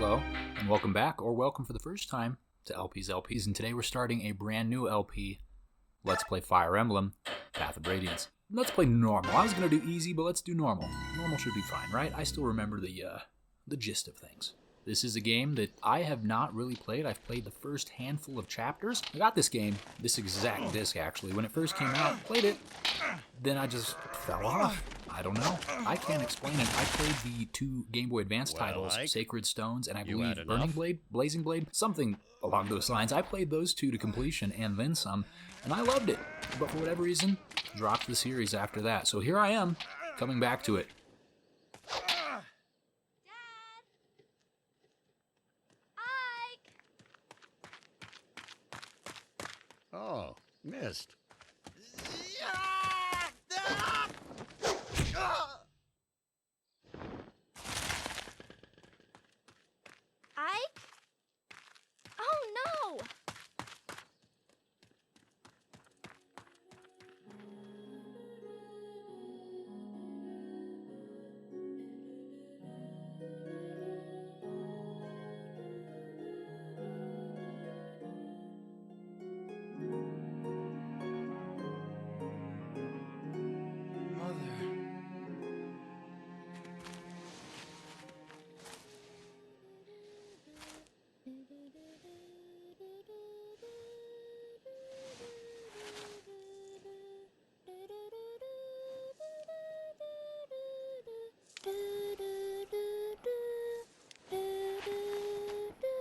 Hello, and welcome back, or welcome for the first time to LPs, and today we're starting a brand new LP. Let's play Fire Emblem, Path of Radiance. Let's play normal. I was going to do easy, but let's do normal. Normal should be fine, right? I still remember the gist of things. This is a game that I have not really played. I've played the first handful of chapters. I got this game, this exact disc actually, when it first came out, played it, then I just fell off. I don't know. I can't explain it. I played the two Gameboy Advance titles, Sacred Stones, and I believe Burning Blade, Blazing Blade, something along those lines. I played those two to completion and then some, and I loved it. But for whatever reason, dropped the series after that. So here I am, coming back to it. Oh, missed. Ike? Oh no!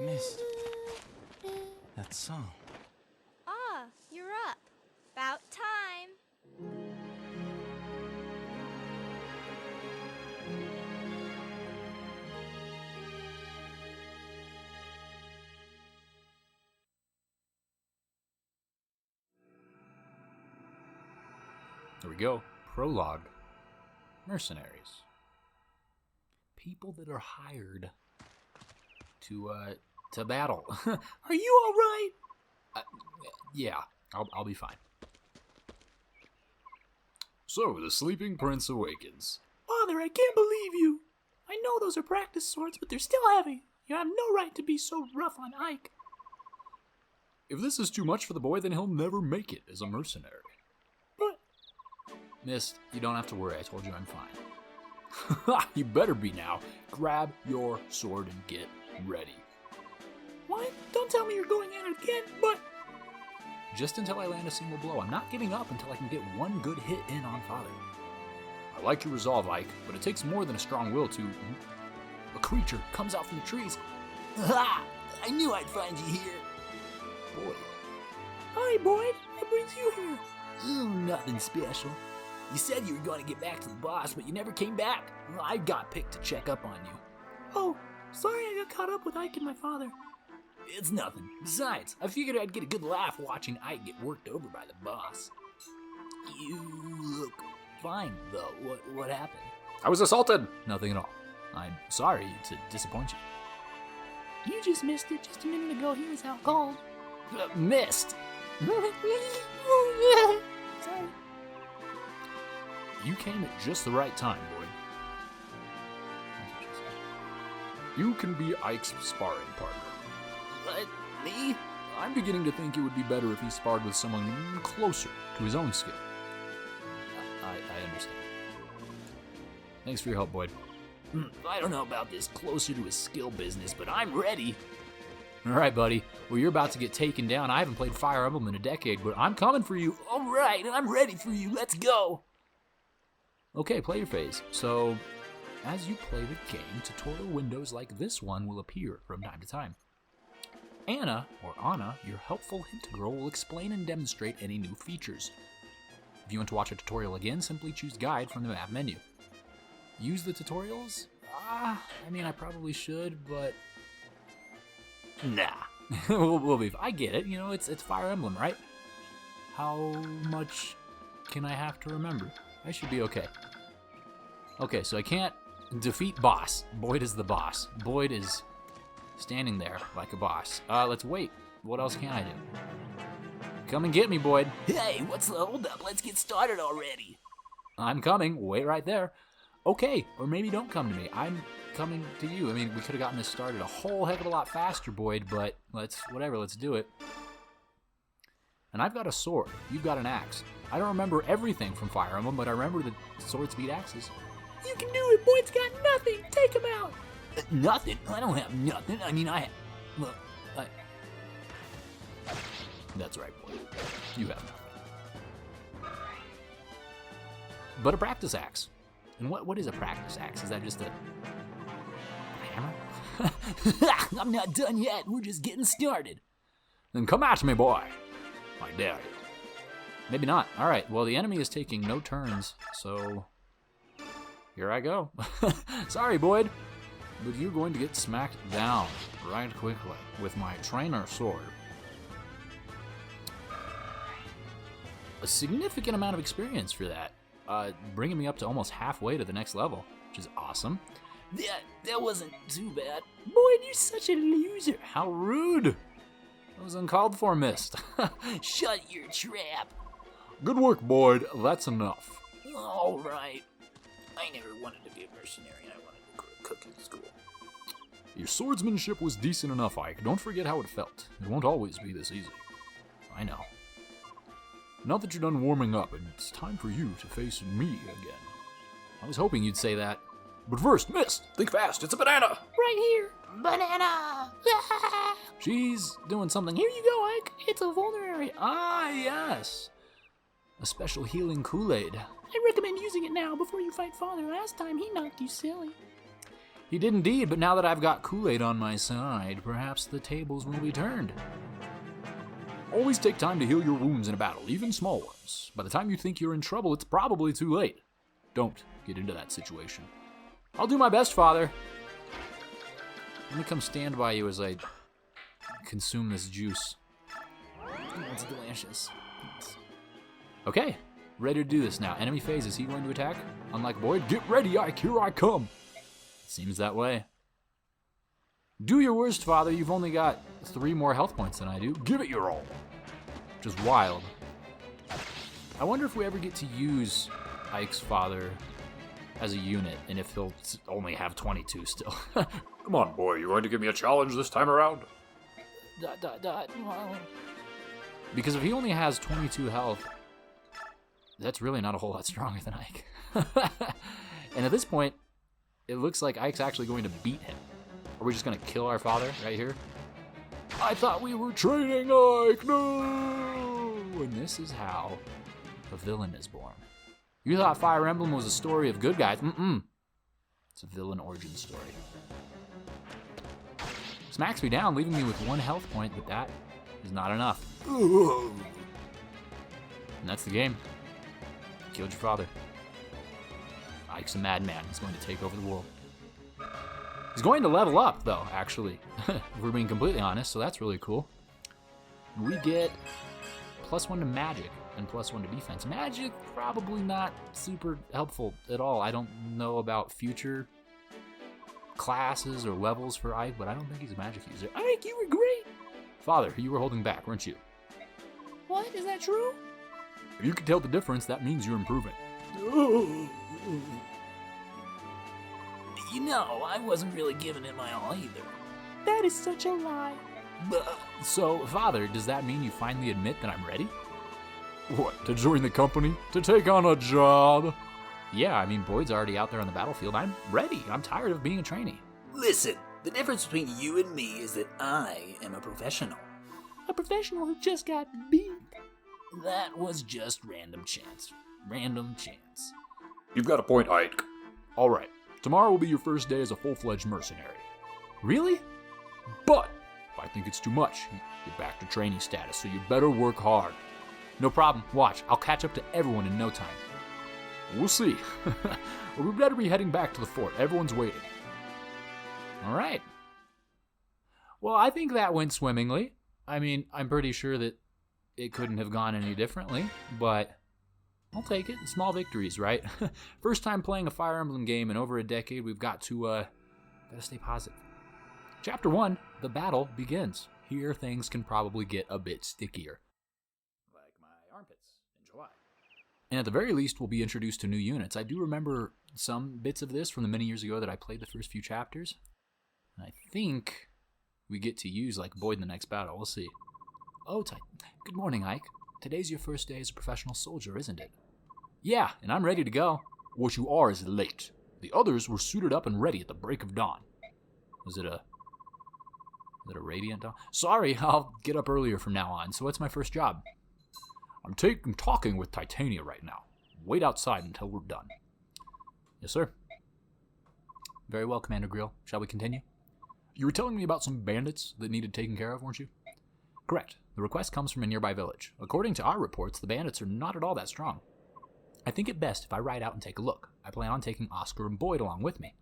Missed that song. Ah, you're up. About time. There we go. Prologue. Mercenaries. People that are hired to battle. Are you all right? Yeah, I'll be fine. So, the sleeping prince awakens. Father, I can't believe you. I know those are practice swords, but they're still heavy. You have no right to be so rough on Ike. If this is too much for the boy, then he'll never make it as a mercenary. But... Mist, you don't have to worry. I told you I'm fine. You better be now. Grab your sword and get ready. What? Don't tell me you're going in again, but... Just until I land a single blow. I'm not giving up until I can get one good hit in on Father. I like your resolve, Ike, but it takes more than a strong will to... A creature comes out from the trees. Ha! I knew I'd find you here. Boy. Hi, Boyd. What brings you here? Oh, nothing special. You said you were going to get back to the boss, but you never came back. Well, I got picked to check up on you. Oh, sorry I got caught up with Ike and my father. It's nothing. Besides, I figured I'd get a good laugh watching Ike get worked over by the boss. You look fine, though. What happened? I was assaulted. Nothing at all. I'm sorry to disappoint you. You just missed it. Just a minute ago, he was out cold. Missed. Sorry. You came at just the right time, Boyd. You can be Ike's sparring partner. What? Me? I'm beginning to think it would be better if he sparred with someone closer to his own skill. I understand. Thanks for your help, Boyd. I don't know about this closer to his skill business, but I'm ready. All right, buddy. Well, you're about to get taken down. I haven't played Fire Emblem in a decade, but I'm coming for you. All right, I'm ready for you. Let's go. Okay, play your phase. So, as you play the game, tutorial windows like this one will appear from time to time. Anna, or Anna, your helpful hint girl, will explain and demonstrate any new features. If you want to watch a tutorial again, simply choose Guide from the map menu. Use the tutorials? I mean, I probably should, but... Nah. we'll be... I get it, you know, it's Fire Emblem, right? How much can I have to remember? I should be okay. Okay, so I can't defeat boss. Boyd is the boss. Boyd is standing there like a boss. Let's wait. What else can I do? Come and get me, Boyd. Hey, what's the holdup? Let's get started already. I'm coming. Wait right there. Okay, or maybe don't come to me. I'm coming to you. I mean, we could have gotten this started a whole heck of a lot faster, Boyd, but let's do it. And I've got a sword. You've got an axe. I don't remember everything from Fire Emblem, but I remember the swords beat axes. You can do it. Boyd's got nothing. Take him out. Nothing? I don't have nothing. I mean, look, That's right, Boyd. You have nothing. But a practice axe. And what is a practice axe? Is that just a hammer? I'm not done yet. We're just getting started. Then come at me, boy. I dare you. Maybe not. All right, well, the enemy is taking no turns, so here I go. Sorry, Boyd, but you're going to get smacked down right quickly with my trainer sword. A significant amount of experience for that. Bringing me up to almost halfway to the next level, which is awesome. That wasn't too bad. Boyd, you're such a loser. How rude! That was uncalled for, Mist. Shut your trap. Good work, Boyd. That's enough. All right. I never wanted to be a mercenary. I wanted to cook in school. Your swordsmanship was decent enough, Ike. Don't forget how it felt. It won't always be this easy. I know. Now that you're done warming up, it's time for you to face me again. I was hoping you'd say that. But first, Mist, think fast. It's a banana. Right here. Banana! She's doing something. Here you go, Ike. It's a vulnerary. Ah, yes. A special healing Kool-Aid. I recommend using it now before you fight Father. Last time he knocked you silly. He did indeed, but now that I've got Kool-Aid on my side, perhaps the tables will be turned. Always take time to heal your wounds in a battle, even small ones. By the time you think you're in trouble, it's probably too late. Don't get into that situation. I'll do my best, Father. Let me come stand by you as I consume this juice. It's delicious. Okay, ready to do this now. Enemy phase, is he going to attack? Unlike Boyd, get ready, Ike, here I come. Seems that way. Do your worst, Father. You've only got 3 more health points than I do. Give it your all. Which is wild. I wonder if we ever get to use Ike's father as a unit, and if he'll only have 22 still. Come on, boy. You going to give me a challenge this time around? Because if he only has 22 health, that's really not a whole lot stronger than Ike. And at this point, it looks like Ike's actually going to beat him. Are we just going to kill our father right here? I thought we were training Ike, no! And this is how a villain is born. You thought Fire Emblem was a story of good guys. It's a villain origin story. Smacks me down, leaving me with 1 health point, but that is not enough. And that's the game. Killed your father. Ike's a madman. He's going to take over the world. He's going to level up, though, actually, if we're being completely honest, so that's really cool. We get +1 to magic and +1 to defense. Magic, probably not super helpful at all. I don't know about future classes or levels for Ike, but I don't think he's a magic user. Ike, you were great. Father, you were holding back, weren't you? What? Is that true? If you can tell the difference, that means you're improving. You know, I wasn't really giving it my all either. That is such a lie. So, Father, does that mean you finally admit that I'm ready? What, to join the company? To take on a job? Yeah, I mean, Boyd's already out there on the battlefield. I'm ready. I'm tired of being a trainee. Listen, the difference between you and me is that I am a professional. A professional who just got beat. That was just random chance. Random chance. You've got a point, Ike. All right. Tomorrow will be your first day as a full-fledged mercenary. Really? But if I think it's too much, you're back to trainee status, so you better work hard. No problem. Watch. I'll catch up to everyone in no time. We'll see. But we better be heading back to the fort. Everyone's waiting. All right. Well, I think that went swimmingly. I mean, I'm pretty sure that it couldn't have gone any differently, but I'll take it. Small victories, right? First time playing a Fire Emblem game in over a decade. We've got to gotta stay positive. Chapter 1, the battle begins. Here things can probably get a bit stickier. Like my armpits in July. And at the very least, we'll be introduced to new units. I do remember some bits of this from the many years ago that I played the first few chapters. And I think we get to use like Boyd in the next battle. We'll see. Oh, good morning, Ike. Today's your first day as a professional soldier, isn't it? Yeah, and I'm ready to go. What you are is late. The others were suited up and ready at the break of dawn. Is it a radiant dawn? Sorry, I'll get up earlier from now on. So what's my first job? I'm talking with Titania right now. Wait outside until we're done. Yes, sir. Very well, Commander Grill. Shall we continue? You were telling me about some bandits that needed taken care of, weren't you? Correct. The request comes from a nearby village. According to our reports, the bandits are not at all that strong. I think it best if I ride out and take a look. I plan on taking Oscar and Boyd along with me.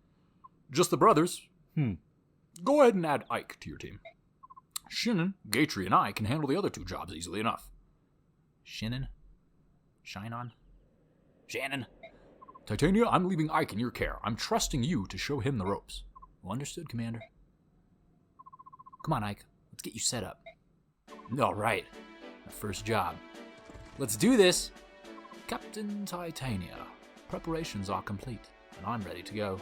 Just the brothers? Go ahead and add Ike to your team. Shannon, Gatry, and I can handle the other two jobs easily enough. Shannon? Shinon? Shannon? Titania, I'm leaving Ike in your care. I'm trusting you to show him the ropes. Well, understood, Commander. Come on, Ike. Let's get you set up. All right. My first job. Let's do this. Captain Titania. Preparations are complete, and I'm ready to go.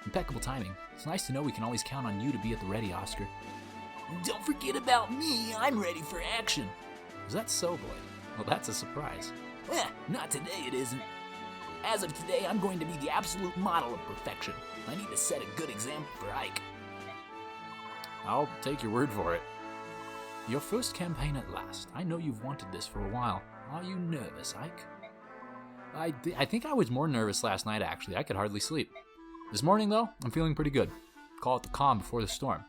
Impeccable timing. It's nice to know we can always count on you to be at the ready, Oscar. Don't forget about me. I'm ready for action. Is that so, Boyd? Well, that's a surprise. Not today, it isn't. As of today, I'm going to be the absolute model of perfection. I need to set a good example for Ike. I'll take your word for it. Your first campaign at last. I know you've wanted this for a while. Are you nervous, Ike? I think I was more nervous last night, actually. I could hardly sleep. This morning, though, I'm feeling pretty good. Call it the calm before the storm.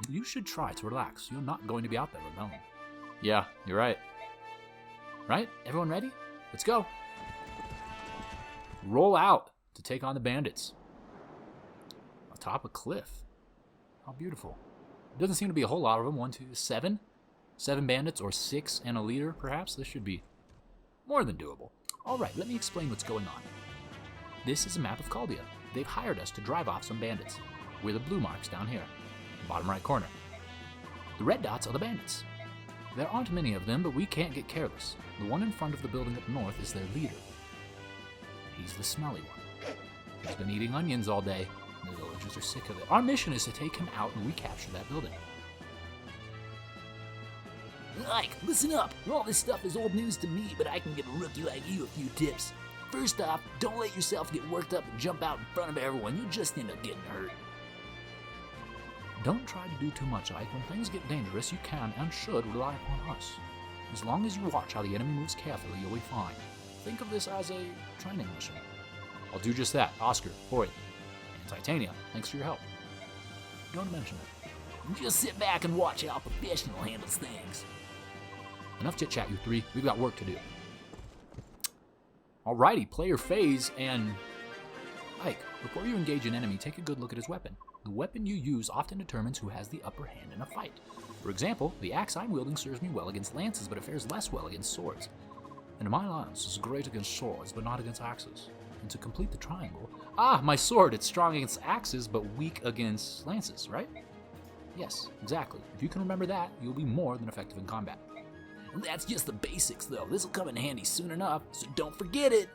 You should try to relax. You're not going to be out there alone. Yeah, you're right. Right? Everyone ready? Let's go. Roll out to take on the bandits. Atop a cliff. How beautiful. Doesn't seem to be a whole lot of them. 1, 2, 7? 7 bandits or 6 and a leader, perhaps? This should be more than doable. Alright, let me explain what's going on. This is a map of Caldia. They've hired us to drive off some bandits. We're the blue marks down here. Bottom right corner. The red dots are the bandits. There aren't many of them, but we can't get careless. The one in front of the building up north is their leader. He's the smelly one. He's been eating onions all day. The villagers are sick of it. Our mission is to take him out and recapture that building. Ike, listen up. All this stuff is old news to me, but I can give a rookie like you a few tips. First off, don't let yourself get worked up and jump out in front of everyone. You'll just end up getting hurt. Don't try to do too much, Ike. When things get dangerous, you can and should rely upon us. As long as you watch how the enemy moves carefully, you'll be fine. Think of this as a training mission. I'll do just that. Oscar, Boyd, and Titania, thanks for your help. Don't mention it. Just sit back and watch how a professional handles things. Enough chit-chat, you three. We've got work to do. Alrighty, player phase, and... Ike, before you engage an enemy, take a good look at his weapon. The weapon you use often determines who has the upper hand in a fight. For example, the axe I'm wielding serves me well against lances, but it fares less well against swords. And my lance is great against swords, but not against axes. And to complete the triangle... my sword! It's strong against axes, but weak against lances, right? Yes, exactly. If you can remember that, you'll be more than effective in combat. That's just the basics, though. This'll come in handy soon enough, so don't forget it.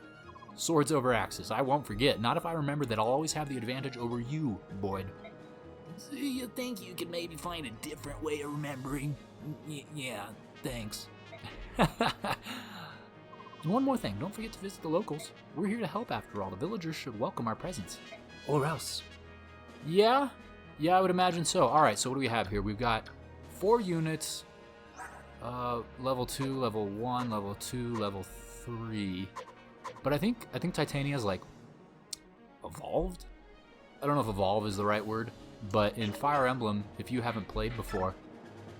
Swords over axes. I won't forget. Not if I remember that I'll always have the advantage over you, Boyd. So you think you could maybe find a different way of remembering? Yeah, thanks. And one more thing. Don't forget to visit the locals. We're here to help after all. The villagers should welcome our presence. Or else. Yeah, I would imagine so. Alright, so what do we have here? We've got 4 units. Level 2, level 1, level 2, level 3. But I think Titania's like evolved? I don't know if evolve is the right word, but in Fire Emblem, if you haven't played before,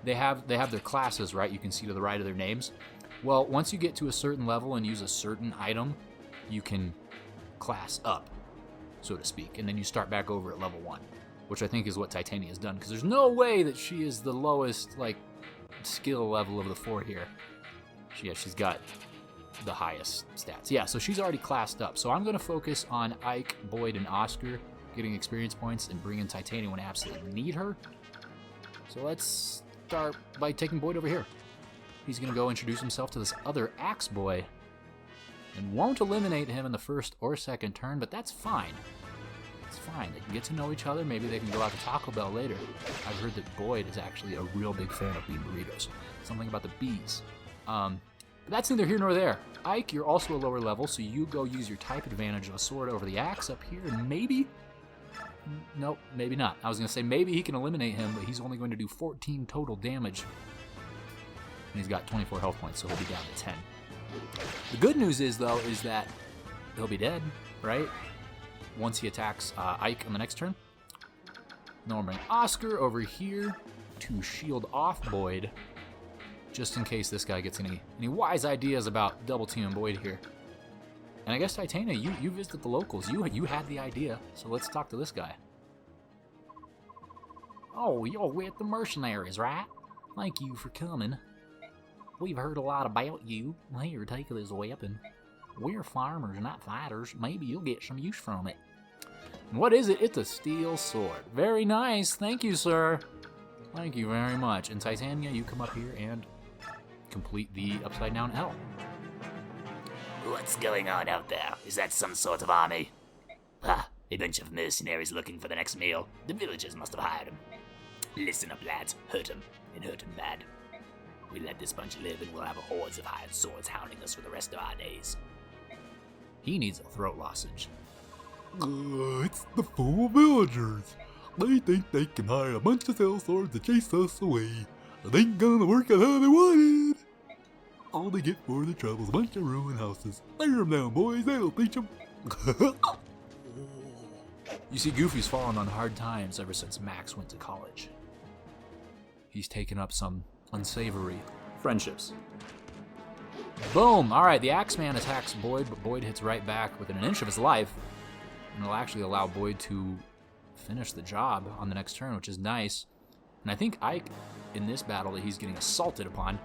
they have their classes, right? You can see to the right of their names. Well, once you get to a certain level and use a certain item, you can class up, so to speak, and then you start back over at level 1, which I think is what Titania's done, because there's no way that she is the lowest, like, skill level of the 4 here. She's got the highest stats. Yeah, so she's already classed up. So I'm going to focus on Ike, Boyd, and Oscar getting experience points and bringing Titania when I absolutely need her. So let's start by taking Boyd over here. He's going to go introduce himself to this other axe boy. And won't eliminate him in the first or second turn, but that's fine. It's fine. They can get to know each other. Maybe they can go out to Taco Bell later. I've heard that Boyd is actually a real big fan of bean burritos. Something about the bees. But that's neither here nor there. Ike, you're also a lower level, so you go use your type advantage of a sword over the axe up here, and maybe... Nope, maybe not. I was going to say maybe he can eliminate him, but he's only going to do 14 total damage. And he's got 24 health points, so he'll be down to 10. The good news is, though, is that he'll be dead, right? Once he attacks Ike on the next turn. Then we'll bring Oscar over here to shield off Boyd, just in case this guy gets any wise ideas about double teaming Boyd here. And I guess Titania, you visited the locals. You had the idea, so let's talk to this guy. Oh, you're with the mercenaries, right? Thank you for coming. We've heard a lot about you. Here, take this weapon. We're farmers, not fighters. Maybe you'll get some use from it. And what is it? It's a steel sword. Very nice. Thank you, sir. Thank you very much. And Titania, you come up here and complete the upside down L. What's going on out there? Is that some sort of army? Ah, a bunch of mercenaries looking for the next meal. The villagers must have hired them. Listen up, lads. Hurt them, and hurt them bad. We let this bunch live, and we'll have hordes of hired swords hounding us for the rest of our days. He needs a throat lozenge. It's the fool villagers. They think they can hire a bunch of sellswords to chase us away. It ain't gonna work out how they wanted. All they get for their trouble is a bunch of ruined houses. Tear them down, boys. That'll teach them. You see, Goofy's fallen on hard times ever since Max went to college. He's taken up some unsavory friendships. Boom! Alright, the Axeman attacks Boyd, but Boyd hits right back within an inch of his life. And it'll actually allow Boyd to finish the job on the next turn, which is nice. And I think Ike, in this battle that he's getting assaulted upon,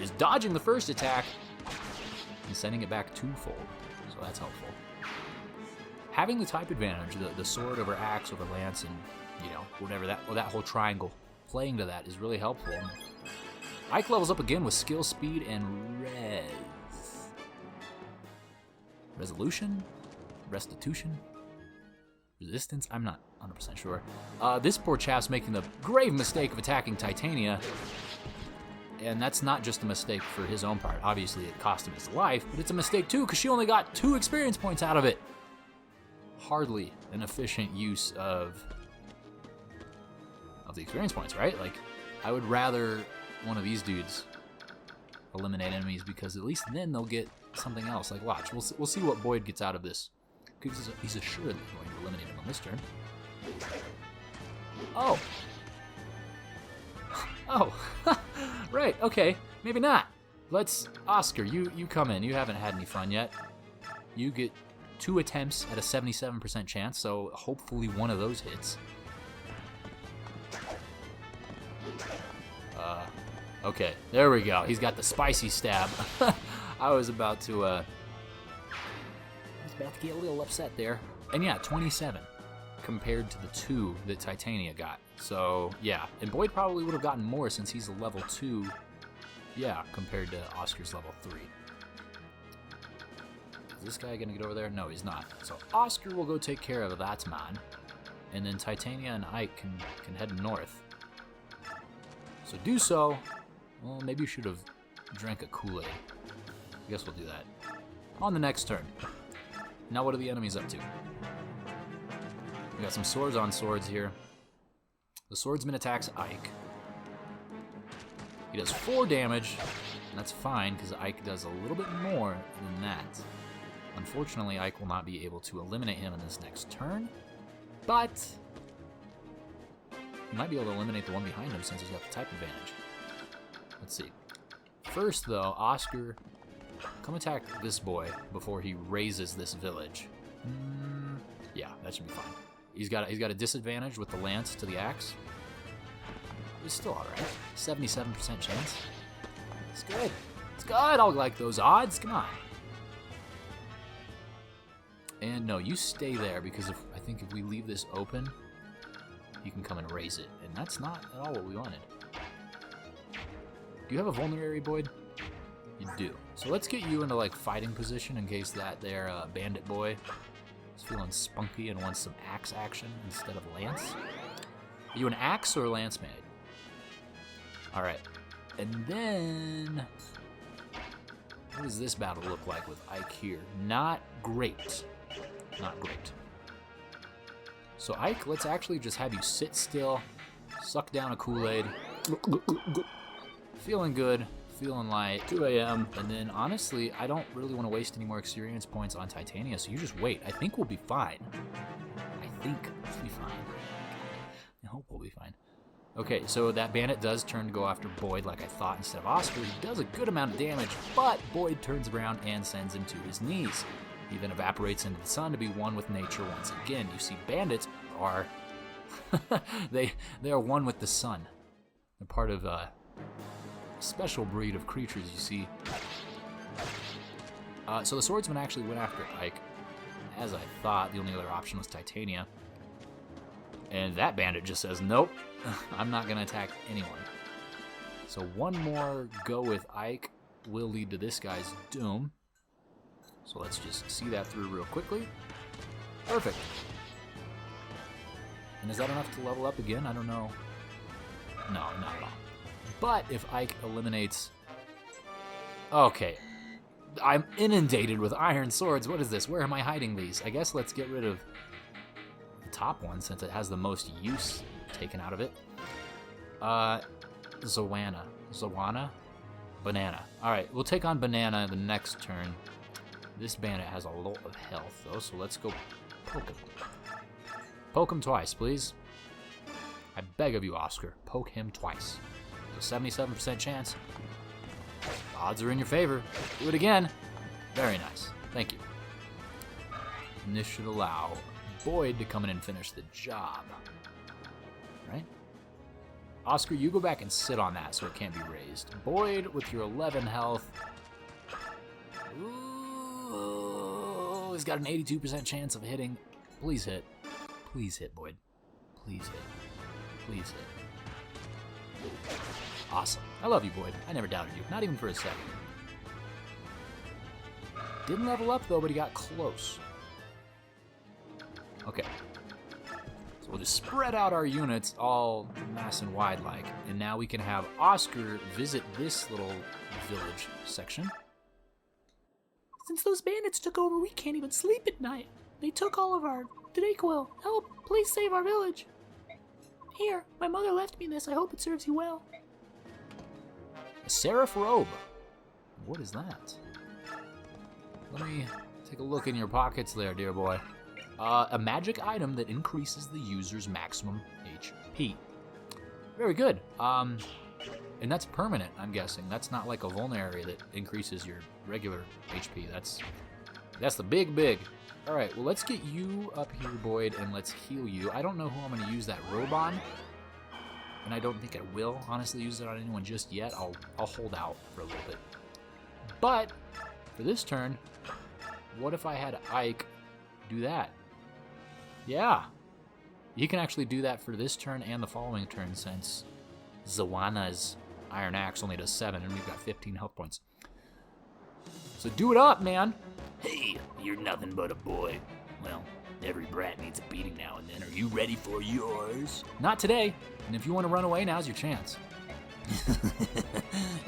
is dodging the first attack and sending it back twofold. So that's helpful. Having the type advantage, the sword over axe over lance, and whatever that whole triangle, playing to that is really helpful. Ike levels up again with skill, speed, and resolution, restitution, resistance. I'm not 100% sure. This poor chap's making the grave mistake of attacking Titania, and that's not just a mistake for his own part. Obviously, it cost him his life, but it's a mistake too because she only got 2 experience points out of it. Hardly an efficient use of the experience points, right? Like, I would rather one of these dudes eliminate enemies because at least then they'll get something else. Like, watch, we'll see what Boyd gets out of this. Because he's assuredly going to eliminate him on this turn. Oh. Oh. Right, okay. Maybe not. Oscar, you come in. You haven't had any fun yet. You get 2 attempts at a 77% chance, so hopefully one of those hits. Okay, there we go. He's got the spicy stab. I was about to get a little upset there. And yeah, 27 compared to the 2 that Titania got. So yeah, and Boyd probably would have gotten more since he's a level 2. Yeah, compared to Oscar's level 3. Is this guy gonna get over there? No, he's not. So Oscar will go take care of that man. And then Titania and Ike can head north. So do so. Well, maybe you should have drank a Kool-Aid. I guess we'll do that. On the next turn. Now what are the enemies up to? We got some swords on swords here. The swordsman attacks Ike. He does 4 damage, and that's fine because Ike does a little bit more than that. Unfortunately, Ike will not be able to eliminate him in this next turn, but he might be able to eliminate the one behind him since he's got the type advantage. Let's see. First, though, Oscar, come attack this boy before he raises this village. Yeah, that should be fine. He's got a disadvantage with the lance to the axe. It's still all right. 77% chance. It's good. It's good. I'll like those odds. Come on. And no, you stay there because I think if we leave this open, you can come and raise it, and that's not at all what we wanted. Do you have a vulnerary, Boyd? You do. So let's get you into like fighting position in case that there bandit boy is feeling spunky and wants some axe action instead of lance. Are you an axe or lance mage? Alright. And then what does this battle look like with Ike here? Not great. Not great. So Ike, let's actually just have you sit still, suck down a Kool-Aid. Feeling good, feeling light, 2 a.m. And then honestly, I don't really want to waste any more experience points on Titania, so you just wait. I think we'll be fine. I think we'll be fine. I hope we'll be fine. Okay, so that bandit does turn to go after Boyd like I thought instead of Oscar. He does a good amount of damage, but Boyd turns around and sends him to his knees. He then evaporates into the sun to be one with nature once again. You see, bandits are... they are one with the sun. They're part of a special breed of creatures, you see. So the swordsman actually went after Ike. As I thought, the only other option was Titania. And that bandit just says, nope, I'm not going to attack anyone. So one more go with Ike will lead to this guy's doom. So let's just see that through real quickly. Perfect. And is that enough to level up again? I don't know. No, not at all. But if Ike eliminates... Okay. I'm inundated with iron swords. What is this? Where am I hiding these? I guess let's get rid of the top one since it has the most use taken out of it. Zawana? Banana. Alright, we'll take on Banana the next turn. This bandit has a lot of health, though, so let's go poke him. Poke him twice, please. I beg of you, Oscar. Poke him twice. There's a 77% chance. The odds are in your favor. Do it again. Very nice. Thank you. And this should allow Boyd to come in and finish the job. Right? Oscar, you go back and sit on that so it can't be raised. Boyd, with your 11 health... Ooh, he's got an 82% chance of hitting. Please hit. Please hit, Boyd. Please hit. Please hit. Awesome. I love you, Boyd. I never doubted you. Not even for a second. Didn't level up, though, but he got close. Okay. So we'll just spread out our units all mass and wide like, and now we can have Oscar visit this little village section. Since those bandits took over, we can't even sleep at night. They took all of our Dayquil. Help, please save our village. Here, my mother left me this. I hope it serves you well. A Serif Robe. What is that? Let me take a look in your pockets there, dear boy. A magic item that increases the user's maximum HP. Very good. And that's permanent, I'm guessing. That's not like a vulnerary that increases your regular HP. That's the big. All right, well, let's get you up here, Boyd, and let's heal you. I don't know who I'm going to use that robe on, and I don't think I will, honestly, use it on anyone just yet. I'll hold out for a little bit. But for this turn, what if I had Ike do that? Yeah. He can actually do that for this turn and the following turn since Zawana's Iron Axe only does 7, and we've got 15 health points. So do it up, man. Hey, you're nothing but a boy. Well, every brat needs a beating now and then. Are you ready for yours? Not today. And if you want to run away, now's your chance.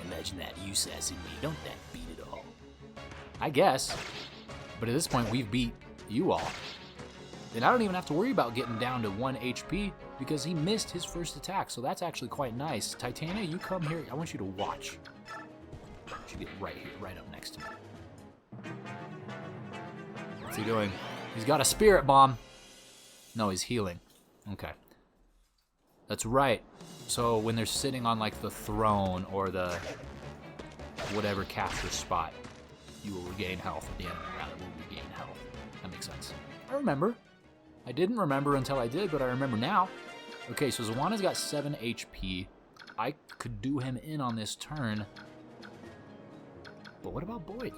Imagine that, you sassing me. Don't that beat it all? I guess. But at this point, we've beat you all. And I don't even have to worry about getting down to 1 HP because he missed his first attack. So that's actually quite nice. Titania, you come here. I want you to watch. I want you to get right here, right up next to me. What's he doing? He's got a spirit bomb. No, he's healing. Okay. That's right. So when they're sitting on like the throne or the whatever capture spot, you will regain health. The enemy rather will regain health. That makes sense. I remember. I didn't remember until I did, but I remember now. Okay, so Zawana's got 7 HP. I could do him in on this turn. But what about Boyd?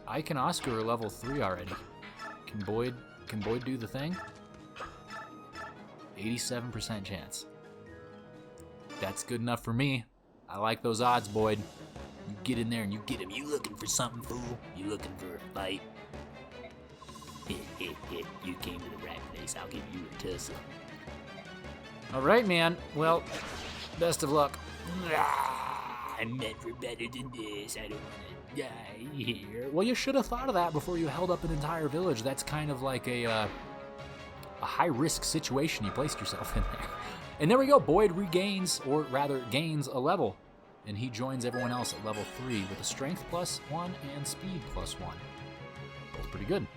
Ike and Oscar are level 3 already. Can Boyd do the thing? 87% chance. That's good enough for me. I like those odds, Boyd. You get in there and you get him. You looking for something, fool? You looking for a fight? You came to the right place. I'll give you a tussle. All right, man. Well, best of luck. I'm meant for better than this. I don't want to die here. Well, you should have thought of that before you held up an entire village. That's kind of like a high-risk situation you placed yourself in there. And there we go. Boyd regains, or rather gains, a level. And he joins everyone else at level 3 with a strength +1 and speed +1. That's pretty good.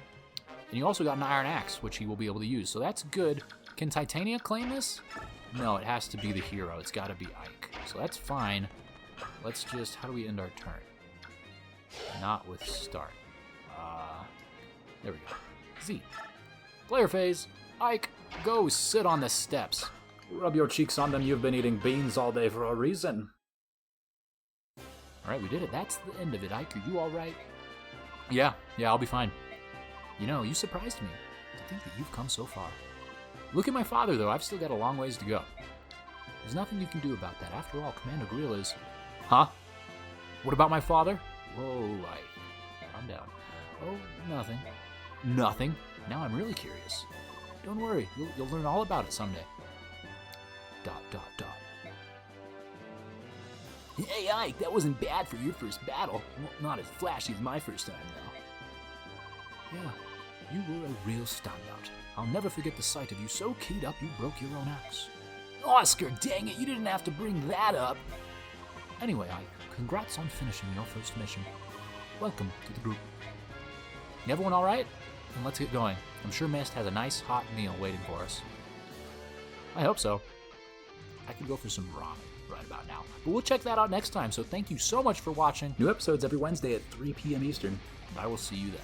And you also got an iron axe, which he will be able to use. So that's good. Can Titania claim this? No, it has to be the hero. It's got to be Ike. So that's fine. Let's just... How do we end our turn? Not with start. There we go. Z. Player phase. Ike, go sit on the steps. Rub your cheeks on them. You've been eating beans all day for a reason. All right, we did it. That's the end of it. Ike, are you all right? Yeah, I'll be fine. You know, you surprised me to think that you've come so far. Look at my father, though. I've still got a long ways to go. There's nothing you can do about that. After all, Commander Grill is... Huh? What about my father? Whoa, calm down. Oh, nothing. Nothing? Now I'm really curious. Don't worry. You'll learn all about it someday. ... Hey, Ike, that wasn't bad for your first battle. Well, not as flashy as my first time, though. Yeah, you were a real standout. I'll never forget the sight of you so keyed up you broke your own axe. Oscar, dang it, you didn't have to bring that up. Anyway, Ike, congrats on finishing your first mission. Welcome to the group. Everyone all right? Then let's get going. I'm sure Mist has a nice hot meal waiting for us. I hope so. I could go for some ramen right about now. But we'll check that out next time, so thank you so much for watching. New episodes every Wednesday at 3 p.m. Eastern. I will see you then.